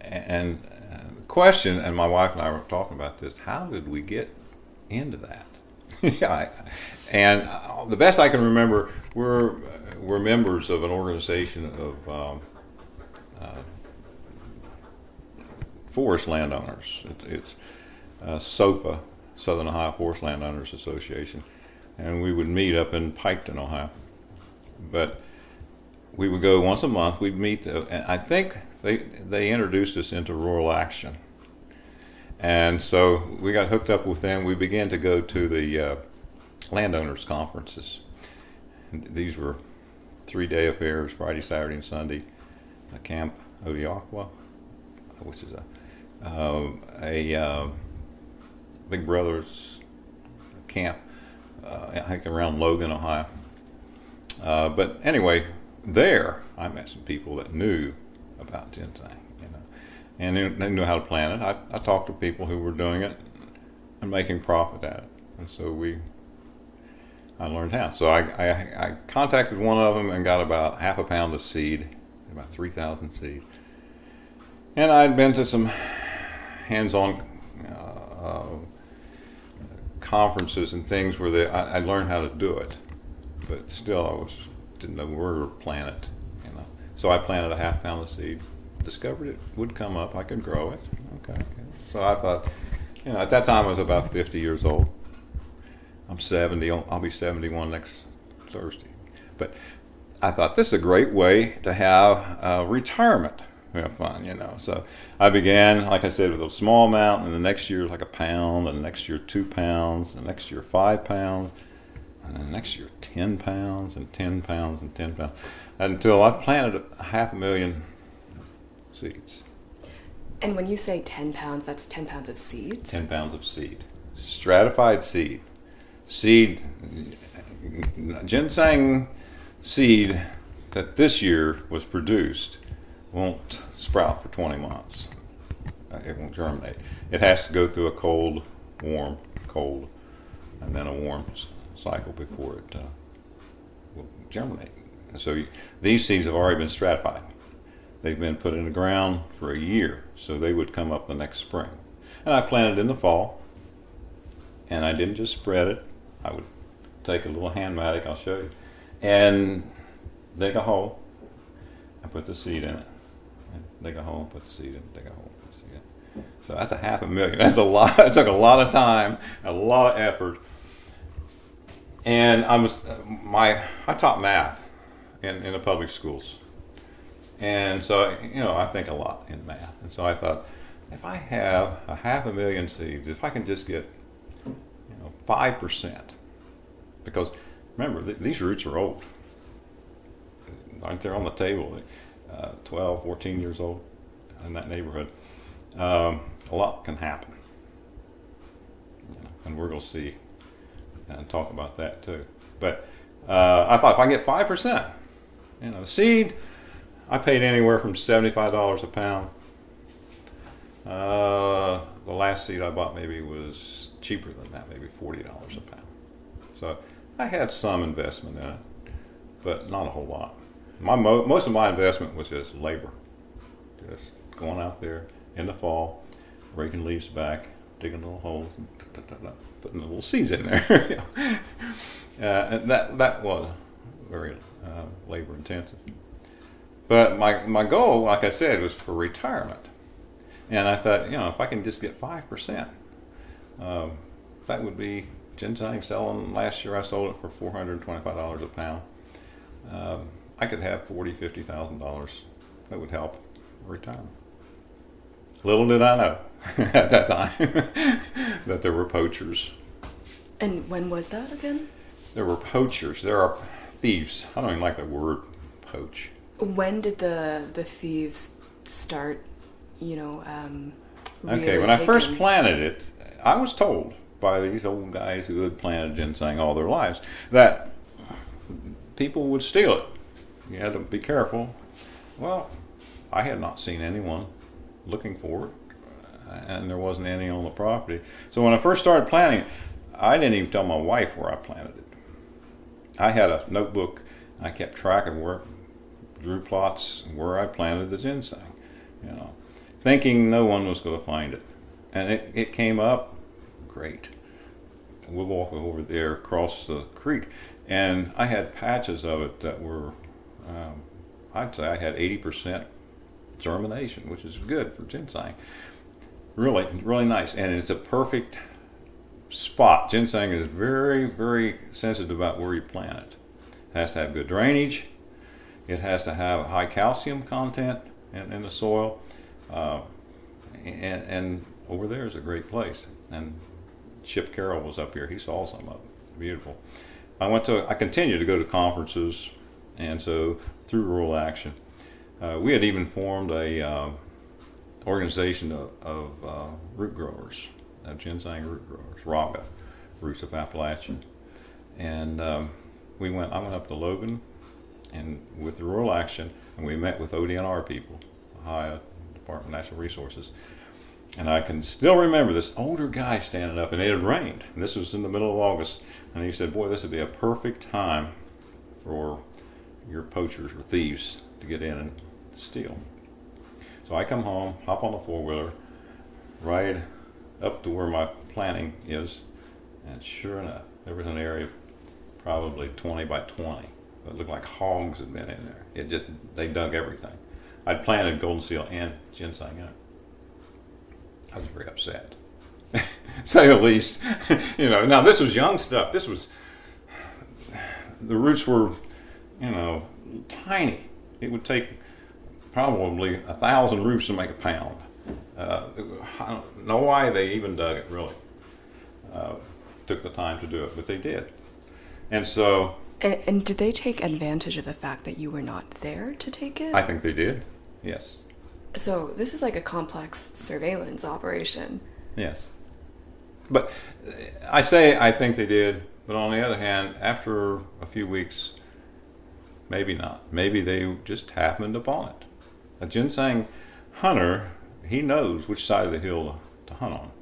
And the question, and my wife and I were talking about this, how did we get into that? Yeah, and the best I can remember, we're members of an organization of forest landowners. It's SOFA, Southern Ohio Forest Landowners Association, and we would meet up in Piketon, Ohio. But we would go once a month. We'd meet. And I think they introduced us into Rural Action, and so we got hooked up with them. We began to go to the landowners conferences. And these were 3-day affairs, Friday, Saturday, and Sunday. Camp Odiaqua, which is a Big Brothers camp, I think around Logan, Ohio. But anyway, there I met some people that knew about ginseng, and they knew how to plant it. I talked to people who were doing it and making profit at it, and so I learned how. So I contacted one of them and got about half a pound of seed, about 3,000 seed. And I'd been to some hands-on conferences and things where I learned how to do it, but still didn't know where to plant it. So I planted a half pound of seed, discovered it would come up, I could grow it. Okay. So I thought, at that time I was about 50 years old. I'm 70, I'll be 71 next Thursday. But I thought this is a great way to have retirement. Have fun, So I began, like I said, with a small amount, and the next year was like a pound, and the next year 2 pounds, and the next year 5 pounds, and then the next year 10 pounds, and 10 pounds, and 10 pounds, until I planted 500,000 seeds. And when you say 10 pounds, that's 10 pounds of seeds? 10 pounds of seed. Stratified seed. Seed, ginseng seed that this year was produced won't sprout for 20 months. It won't germinate. It has to go through a cold, warm, cold, and then a warm cycle before it will germinate. And so these seeds have already been stratified. They've been put in the ground for a year, so they would come up the next spring. And I planted in the fall, and I didn't just spread it. I would take a little hand mattock, I'll show you, and dig a hole and put the seed in it. Dig a hole and put the seed in, dig a hole and put the seed in. So that's 500,000. That's a lot. It took a lot of time, a lot of effort. And I taught math in the public schools. And so, I think a lot in math. And so I thought, if I have 500,000 seeds, if I can just get 5%, because remember, these roots are old. Aren't they on the table? 12, 14 years old in that neighborhood. A lot can happen. And we're going to see and talk about that too. But I thought if I can get 5%, seed, I paid anywhere from $75 a pound. The last seed I bought maybe was cheaper than that, maybe $40 a pound. So I had some investment in it, but not a whole lot. Most of my investment was just labor, just going out there in the fall, raking leaves back, digging little holes, and putting the little seeds in there. And that was very labor intensive. But my goal, like I said, was for retirement. And I thought, if I can just get 5%, that would be ginseng selling. Last year I sold it for $425 a pound. I could have $40,000, $50,000. That would help retirement. Little did I know at that time that there were poachers. And when was that again? There were poachers. There are thieves. I don't even like the word poach. When did the thieves start, Okay, when I first planted it, I was told by these old guys who had planted ginseng all their lives that people would steal it. You had to be careful. Well, I had not seen anyone looking for it, and there wasn't any on the property. So when I first started planting it, I didn't even tell my wife where I planted it. I had a notebook. I kept track of where, drew plots where I planted the ginseng, thinking no one was going to find it. And it came up, great. We'll walk over there across the creek, and I had patches of it that were, I'd say I had 80% germination, which is good for ginseng. Really, really nice, and it's a perfect spot. Ginseng is very, very sensitive about where you plant it. It has to have good drainage. It has to have a high calcium content in the soil, and over there is a great place. And Chip Carroll was up here. He saw some of it. Beautiful. I continued to go to conferences, and so through Rural Action, we had even formed a organization of root growers, ginseng root growers, Raga, Roots of Appalachian, and I went up to Logan, and with the Rural Action, and we met with ODNR people, Ohio Department of Natural Resources. And I can still remember this older guy standing up, and it had rained. And this was in the middle of August. And he said, boy, this would be a perfect time for your poachers or thieves to get in and steal. So I come home, hop on the four-wheeler, ride up to where my planting is. And sure enough, there was an area probably 20 by 20. It looked like hogs had been in there. They dug everything. I'd planted golden seal and ginseng in it. I was very upset, say the least. Now this was young stuff. The roots were, tiny. It would take probably 1,000 roots to make a pound. I don't know why they even dug it, really. Took the time to do it, but they did. And so... And did they take advantage of the fact that you were not there to take it? I think they did, yes. So this is like a complex surveillance operation. Yes. But I think they did, but on the other hand, after a few weeks, maybe not. Maybe they just happened upon it. A ginseng hunter, he knows which side of the hill to hunt on.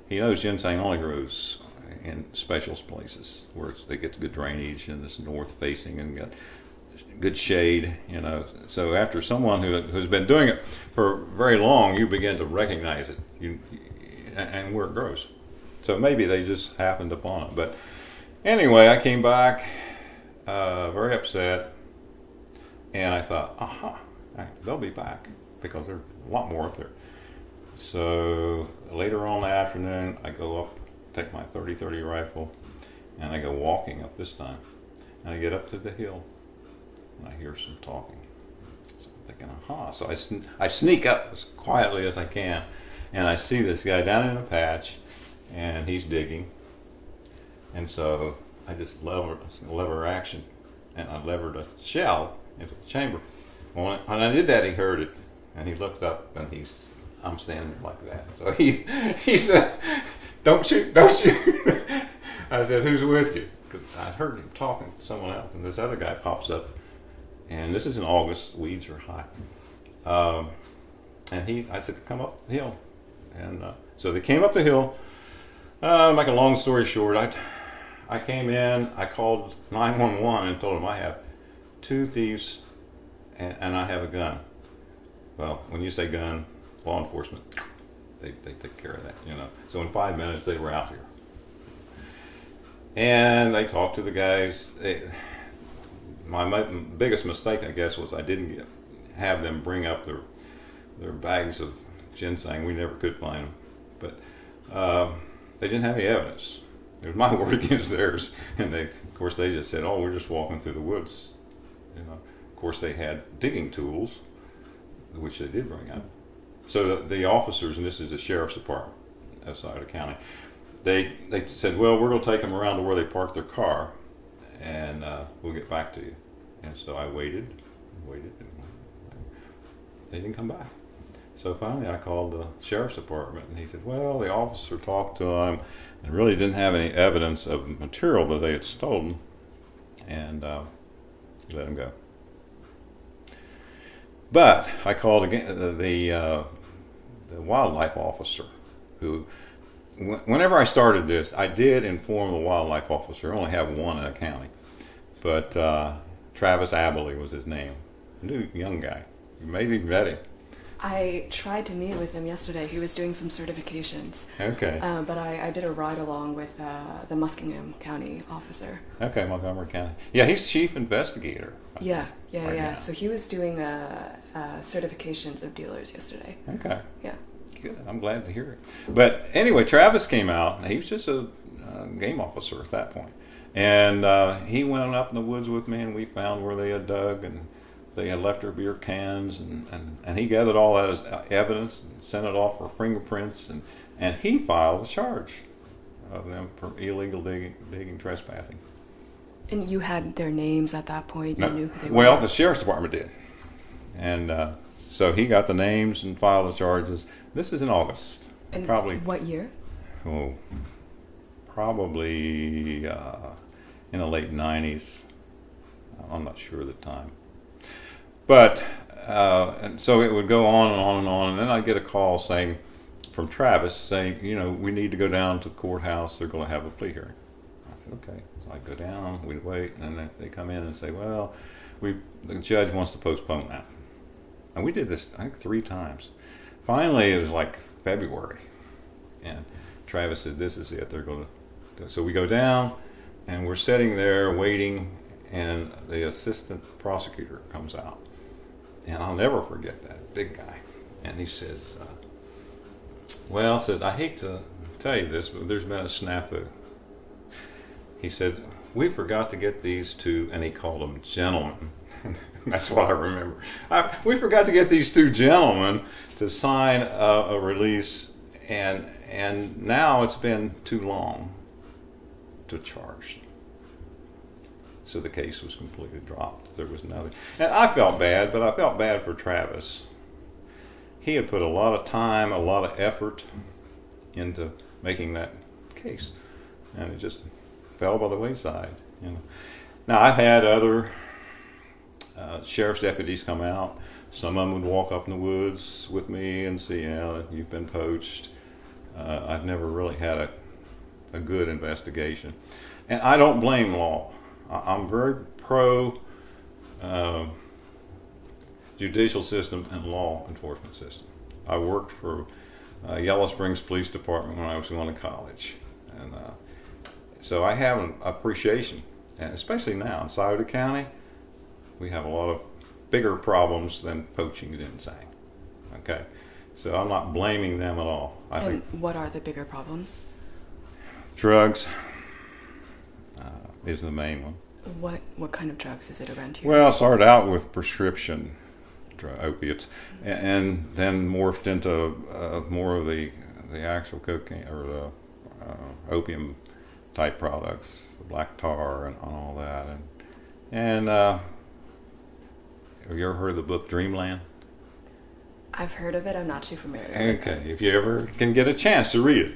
He knows ginseng only grows in special places where it gets good drainage and it's north facing and got good shade, So after someone who's been doing it for very long, you begin to recognize it and where it grows. So maybe they just happened upon it. But anyway, I came back very upset, and I thought, they'll be back because there's a lot more up there. So later on that afternoon, I go up, take my 30-30 rifle, and I go walking up this time. And I get up to the hill, and I hear some talking. So I'm thinking, So I sneak up as quietly as I can, and I see this guy down in a patch, and he's digging. And so I just lever action, and I levered a shell into the chamber. When I did that, he heard it, and he looked up, and I'm standing there like that. So he said, "Don't shoot, don't shoot." I said, "Who's with you?" Because I heard him talking to someone else, and this other guy pops up, and this is in August, weeds are high. And I said, "Come up the hill," and so they came up the hill. Make a long story short, I came in, I called 911 and told them I have 2 thieves and I have a gun. Well, when you say gun, law enforcement, they take care of that, So in 5 minutes, they were out here. And they talked to the guys. My biggest mistake, I guess, was I didn't have them bring up their bags of ginseng. We never could find them. But they didn't have any evidence. It was my word against theirs. And of course, they just said, "Oh, we're just walking through the woods." Of course, they had digging tools, which they did bring up. So the officers, and this is the sheriff's department outside of the county, they said, "Well, we're going to take them around to where they parked their car, and we'll get back to you." And so I waited, and they didn't come back. So finally I called the sheriff's department, and he said, "Well, the officer talked to him and really didn't have any evidence of material that they had stolen, and he let him go." But I called again the wildlife officer, who, whenever I started this, I did inform the wildlife officer. I only have one in a county, but Travis Abiley was his name. New young guy. You maybe met him. I tried to meet with him yesterday. He was doing some certifications. Okay. But I did a ride along with the Muskingum County officer. Okay, Montgomery County. Yeah, he's chief investigator. Yeah. Right now. So he was doing certifications of dealers yesterday. Okay. Yeah. Good. I'm glad to hear it. But anyway, Travis came out. He was just a game officer at that point. And he went up in the woods with me, and we found where they had dug, and they had left their beer cans, and he gathered all that as evidence and sent it off for fingerprints, and he filed a charge of them for illegal digging trespassing. And you had their names at that point? No, You knew who they were? well, the sheriff's department did. And so he got the names and filed the charges. This is in August. And Probably, what year? probably in the late 90s. I'm not sure of the time. But, and so it would go on and on and on. And then I'd get a call from Travis saying, we need to go down to the courthouse. They're going to have a plea hearing. I said, okay. So I go down, we wait, and then they come in and say, well, the judge wants to postpone that. And we did this, I think, 3 times. Finally, it was like February. And Travis said, this is it. They're going to do it. So we go down, and we're sitting there waiting, and the assistant prosecutor comes out. And I'll never forget that, big guy. And he says, I hate to tell you this, but there's been a snafu. He said, we forgot to get these 2, and he called them gentlemen. That's what I remember. We forgot to get these 2 gentlemen to sign a release, and now it's been too long to charge them. So the case was completely dropped. There was nothing. And I felt bad, but I felt bad for Travis. He had put a lot of time, a lot of effort into making that case, and it just fell by the wayside. Now I've had other sheriff's deputies come out. Some of them would walk up in the woods with me and say, you've been poached. I've never really had a good investigation. And I don't blame law. I'm very pro judicial system and law enforcement system. I worked for Yellow Springs Police Department when I was going to college. And so I have an appreciation, and especially now in Scioto County, we have a lot of bigger problems than poaching and insane. Okay, so I'm not blaming them at all. I think what are the bigger problems? drugs is the main one. What kind of drugs is it around here? Well, it started out with prescription opiates, and then morphed into more of the actual cocaine or the opium type products, the black tar and all that, and have you ever heard of the book Dreamland? I've heard of it. I'm not too familiar. Okay, if you ever can get a chance to read it,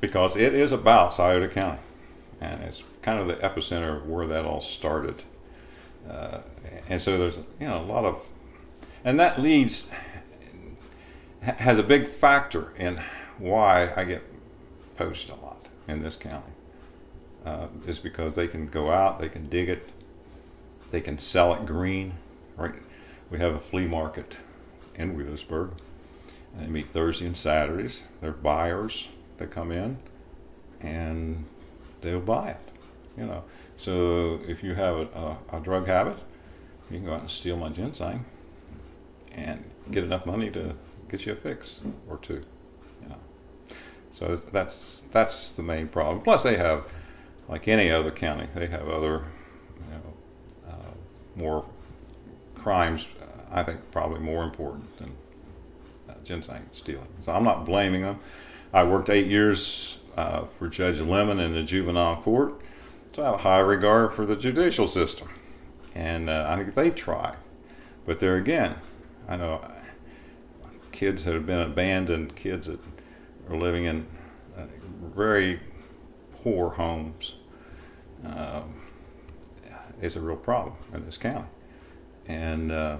because it is about Scioto County, and it's kind of the epicenter of where that all started. And so there's a lot of, and that has a big factor in why I get poached a lot in this county. Is because they can go out, they can dig it, they can sell it green. Right, we have a flea market in Wheelersburg. They meet Thursday and Saturdays. They're buyers that come in, and they'll buy it. So if you have a drug habit, you can go out and steal my ginseng and get enough money to get you a fix or 2. So that's the main problem. Plus, they have, like any other county, they have other more crimes. I think probably more important than ginseng stealing. So I'm not blaming them. I worked 8 years for Judge Lemon in the juvenile court. So I have a high regard for the judicial system, and I think they try. But there again, I know kids that have been abandoned, kids that are living in very poor homes. It's a real problem in this county, and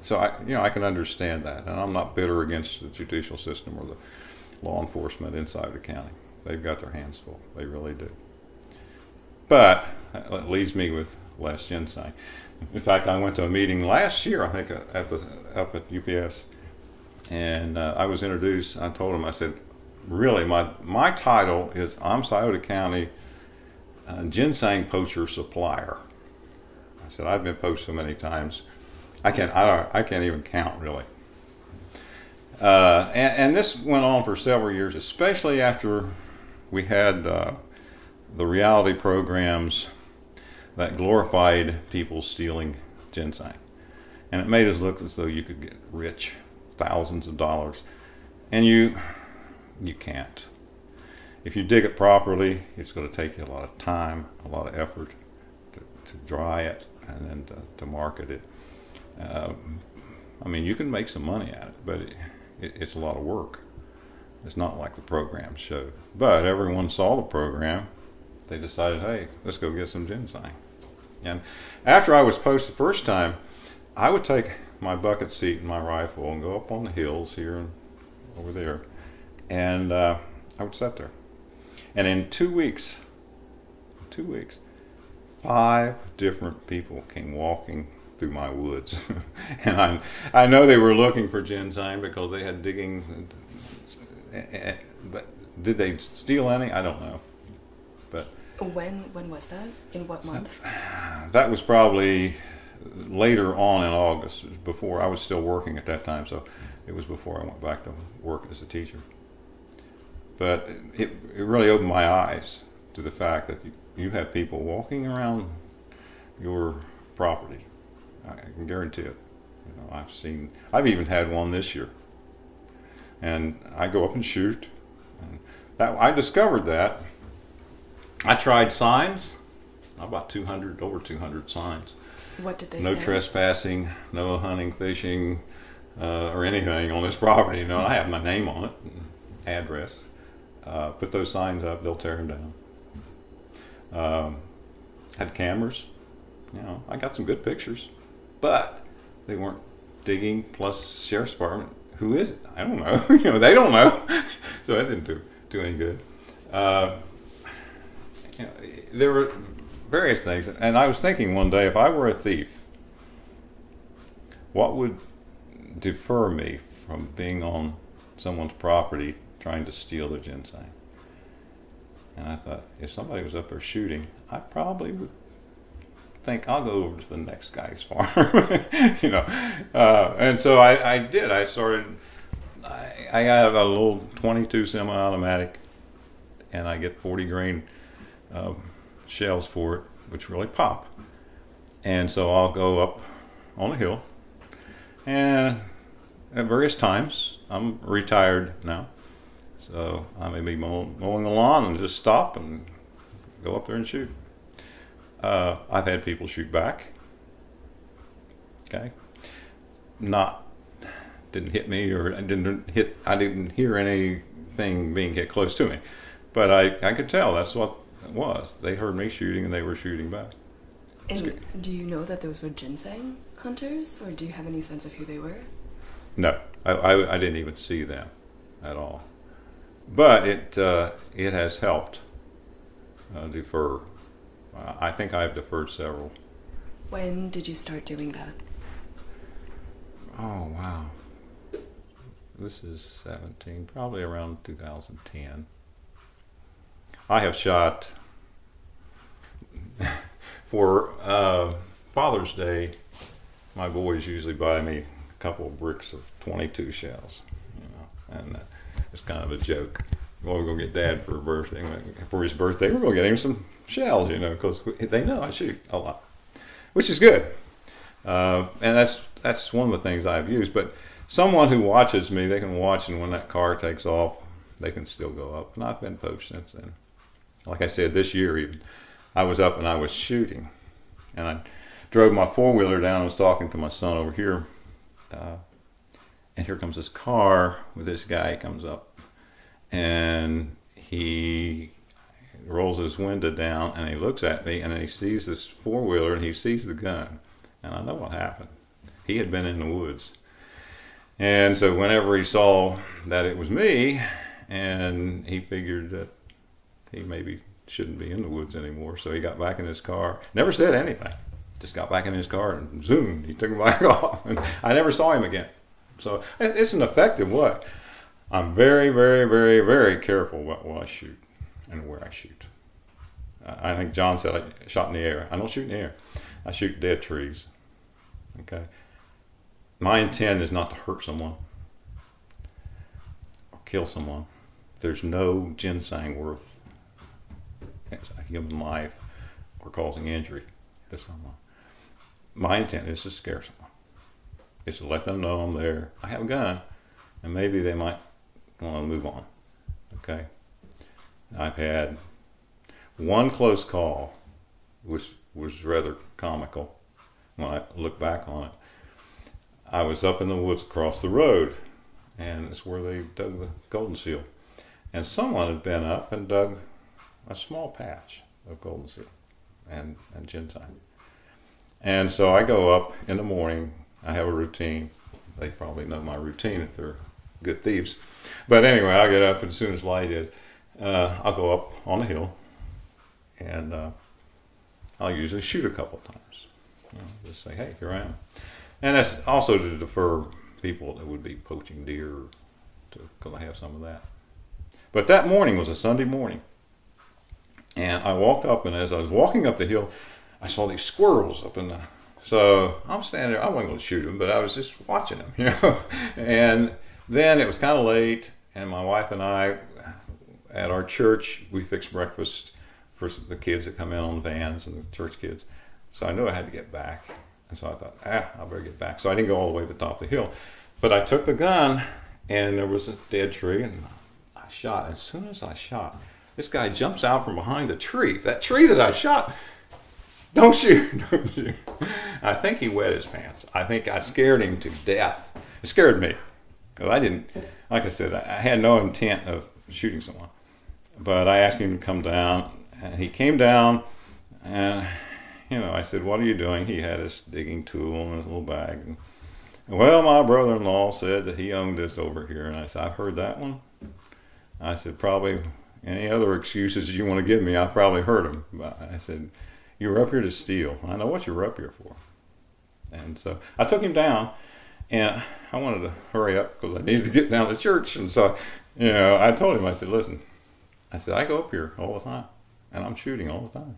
so I can understand that, and I'm not bitter against the judicial system or the law enforcement inside the county. They've got their hands full. They really do. But it leaves me with less ginseng. In fact, I went to a meeting last year, I think, up at UPS, And I was introduced. I told him, I said, really, my title is I'm Scioto County ginseng poacher supplier. I said, I've been poached so many times, I can't even count really. And this went on for several years, especially after we had the reality programs that glorified people stealing ginseng. And it made us look as though you could get rich, thousands of dollars. And you can't. If you dig it properly, it's going to take you a lot of time, a lot of effort to dry it and then to market it. I mean, you can make some money at it, but it's a lot of work. It's not like the program showed. But everyone saw the program. They decided, hey, let's go get some ginseng. And after I was poached the first time, I would take my bucket seat and my rifle and go up on the hills here and over there, and I would sit there. And in 2 weeks, 5 different people came walking through my woods. And I know they were looking for ginseng because they had digging, but did they steal any? I don't know. But when was that? In what month? that was probably later on in August. Before I was still working at that time, so it was before I went back to work as a teacher. But it really opened my eyes to the fact that you have people walking around your property. I can guarantee it. You know, I've even had one this year, and I go up and shoot. And I discovered that. I tried signs. About over 200 signs. What did they say? No trespassing, no hunting, fishing, or anything on this property. You know, I have my name on it, and address. Put those signs up, they'll tear them down. Had cameras. You know, I got some good pictures, but they weren't digging. Plus, sheriff's department. Who is it? I don't know. You know, they don't know. So that didn't do any good. You know, there were various things, and I was thinking one day, if I were a thief, what would defer me from being on someone's property trying to steal their ginseng? And I thought, if somebody was up there shooting, I probably would think, I'll go over to the next guy's farm. You know, and so I did. I have a little 22 semi-automatic, and I get 40 grain shells for it, which really pop. And so I'll go up on a hill, and at various times, I'm retired now, so I may be mowing the lawn and just stop and go up there and shoot. I've had people shoot back. Okay, didn't hit me, or I didn't hear anything being hit close to me, but I could tell that's what it was. They heard me shooting and they were shooting back. And do you know that those were ginseng hunters, or do you have any sense of who they were? No, I didn't even see them at all. But it has helped defer. I think I've deferred several. When did you start doing that? Oh, wow. This is 17, probably around 2010. I have shot for Father's Day. My boys usually buy me a couple of bricks of 22 shells, you know, and it's kind of a joke. Well, we're gonna get Dad for his birthday. We're gonna get him some shells, you know, because they know I shoot a lot, which is good. And that's one of the things I've used. But someone who watches me, they can watch, and when that car takes off, they can still go up. And I've been poached since then. Like I said, this year even, I was up and I was shooting, and I drove my four-wheeler down. I was talking to my son over here, and here comes this car with this guy. He comes up, and he rolls his window down, and he looks at me, and he sees this four-wheeler, and he sees the gun, and I know what happened. He had been in the woods, and so whenever he saw that it was me, and he figured that he maybe shouldn't be in the woods anymore, so he got back in his car. Never said anything. Just got back in his car, and zoom, he took him back off. And I never saw him again. So it's an effective way. I'm very, very, very, very careful what I shoot and where I shoot. I think John said I shot in the air. I don't shoot in the air. I shoot dead trees. Okay. My intent is not to hurt someone or kill someone. There's no ginseng worth a human life or causing injury to someone. My intent is to scare someone. It's to let them know I'm there. I have a gun, and maybe they might want to move on. Okay. I've had one close call, which was rather comical when I look back on it. I was up in the woods across the road, and it's where they dug the golden seal. And someone had been up and dug a small patch of golden seal and ginseng. And so I go up in the morning. I have a routine. They probably know my routine if they're good thieves. But anyway, I get up, and as soon as light is, I'll go up on the hill, and I'll usually shoot a couple times. Just say, hey, here I am. And that's also to defer people that would be poaching deer, because I have some of that. But that morning was a Sunday morning. And I walked up, and as I was walking up the hill, I saw these squirrels up in the... So I'm standing there. I wasn't going to shoot them, but I was just watching them, And then it was kind of late, and my wife and I, at our church, we fixed breakfast for the kids that come in on the vans and the church kids. So I knew I had to get back. And so I thought, I better get back. So I didn't go all the way to the top of the hill. But I took the gun, and there was a dead tree, and I shot. As soon as I shot, this guy jumps out from behind the tree. That tree that I shot, don't shoot, don't shoot. I think he wet his pants. I think I scared him to death. It scared me. Because I didn't, like I said, I had no intent of shooting someone. But I asked him to come down, and he came down, and, I said, what are you doing? He had his digging tool in his little bag. And, well, my brother-in-law said that he owned this over here. And I said, I've heard that one. I said, probably any other excuses you want to give me, I've probably heard them. But I said, you were up here to steal. I know what you were up here for. And so I took him down, and I wanted to hurry up because I needed to get down to church. And so, I told him, I said, listen, I said, I go up here all the time, and I'm shooting all the time.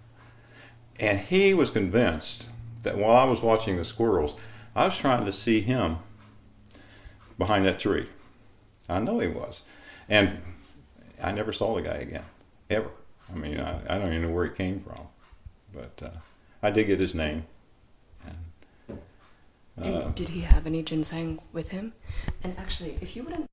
And he was convinced that while I was watching the squirrels, I was trying to see him behind that tree. I know he was. And I never saw the guy again, ever. I mean, I don't even know where he came from. But I did get his name. And did he have any ginseng with him? And actually, if you wouldn't